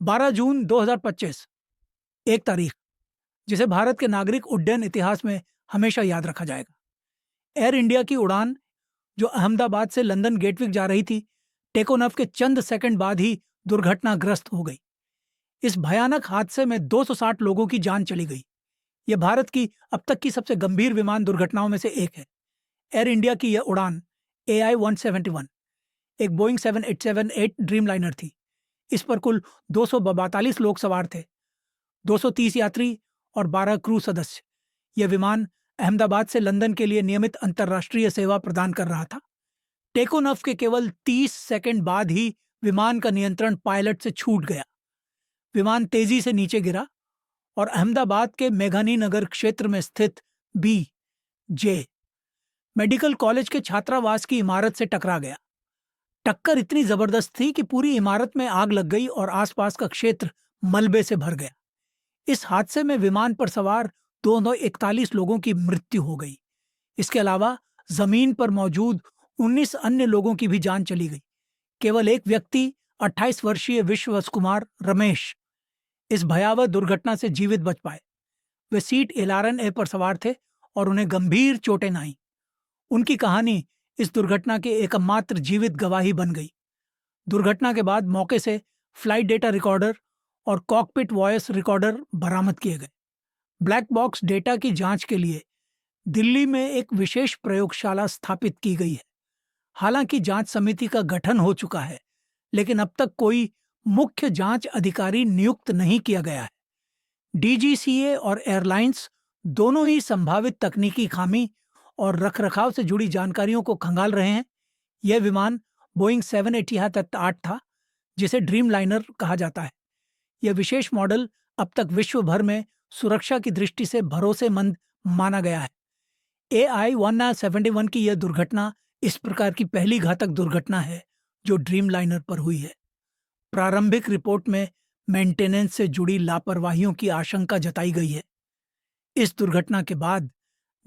12 जून 2025, एक तारीख जिसे भारत के नागरिक उड्डयन इतिहास में हमेशा याद रखा जाएगा। एयर इंडिया की उड़ान जो अहमदाबाद से लंदन गेटविक जा रही थी, टेक ऑफ के चंद सेकंड बाद ही दुर्घटनाग्रस्त हो गई। इस भयानक हादसे में 260 लोगों की जान चली गई। यह भारत की अब तक की सबसे गंभीर विमान दुर्घटनाओं में से एक है। एयर इंडिया की यह उड़ान AI-171 एक बोइंग 7878 ड्रीमलाइनर थी। इस पर कुल 242 लोग सवार थे, 230 यात्री और 12 क्रू सदस्य। यह विमान अहमदाबाद से लंदन के लिए नियमित अंतर्राष्ट्रीय सेवा प्रदान कर रहा था। टेक ऑफ के केवल 30 सेकंड बाद ही विमान का नियंत्रण पायलट से छूट गया। विमान तेजी से नीचे गिरा और अहमदाबाद के मेघानी नगर क्षेत्र में स्थित BJ मेडिकल कॉलेज के छात्रावास की इमारत से टकरा गया। टक्कर इतनी जबरदस्त थी कि पूरी इमारत में आग लग गई और आसपास का क्षेत्र मलबे से भर गया। इस हादसे में विमान पर सवार 241 लोगों की मृत्यु हो गई। इसके अलावा जमीन पर मौजूद 19 अन्य लोगों की भी जान चली गई। केवल एक व्यक्ति 28 वर्षीय विश्वस कुमार रमेश इस भयावह दुर्घटना से जीवित बच पाए। वे सीट LRN-A पर सवार थे और उन्हें गंभीर चोटें न आईं। उनकी कहानी इस दुर्घटना के एकमात्र जीवित गवाही बन गई। दुर्घटना के बाद मौके से फ्लाइट डेटा रिकॉर्डर और कॉकपिट वॉइस रिकॉर्डर बरामद किए गए। ब्लैक बॉक्स डेटा की जांच के लिए दिल्ली में एक विशेष प्रयोगशाला स्थापित की गई है। हालांकि जांच समिति का गठन हो चुका है, लेकिन अब तक कोई मुख्य जांच अधिकारी नियुक्त नहीं किया गया है। DGCA और एयरलाइंस दोनों ही संभावित तकनीकी खामी और रखरखाव से जुड़ी जानकारियों को खंगाल रहे हैं। यह विमान बोइंग 788 था, जिसे ड्रीमलाइनर कहा जाता है। यह विशेष मॉडल अब तक विश्व भर में सुरक्षा की दृष्टि से भरोसेमंद माना गया है। AI-171 की यह दुर्घटना इस प्रकार की पहली घातक दुर्घटना है जो ड्रीमलाइनर पर हुई है। प्रारंभिक रिपोर्ट में मेंटेनेंस से जुड़ी लापरवाहियों की आशंका जताई गई है। इस दुर्घटना के बाद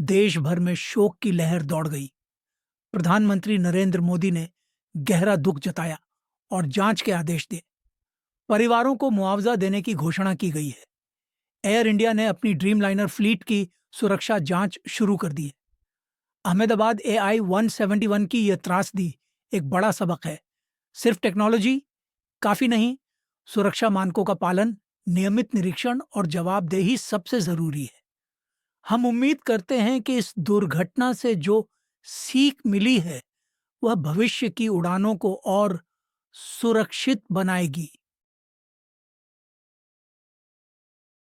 देश भर में शोक की लहर दौड़ गई। प्रधानमंत्री नरेंद्र मोदी ने गहरा दुख जताया और जांच के आदेश दिए। परिवारों को मुआवजा देने की घोषणा की गई है। एयर इंडिया ने अपनी ड्रीमलाइनर फ्लीट की सुरक्षा जांच शुरू कर दी है। अहमदाबाद AI-171 की यह त्रासदी एक बड़ा सबक है। सिर्फ टेक्नोलॉजी काफी नहीं, सुरक्षा मानकों का पालन, नियमित निरीक्षण और जवाबदेही सबसे जरूरी है। हम उम्मीद करते हैं कि इस दुर्घटना से जो सीख मिली है वह भविष्य की उड़ानों को और सुरक्षित बनाएगी।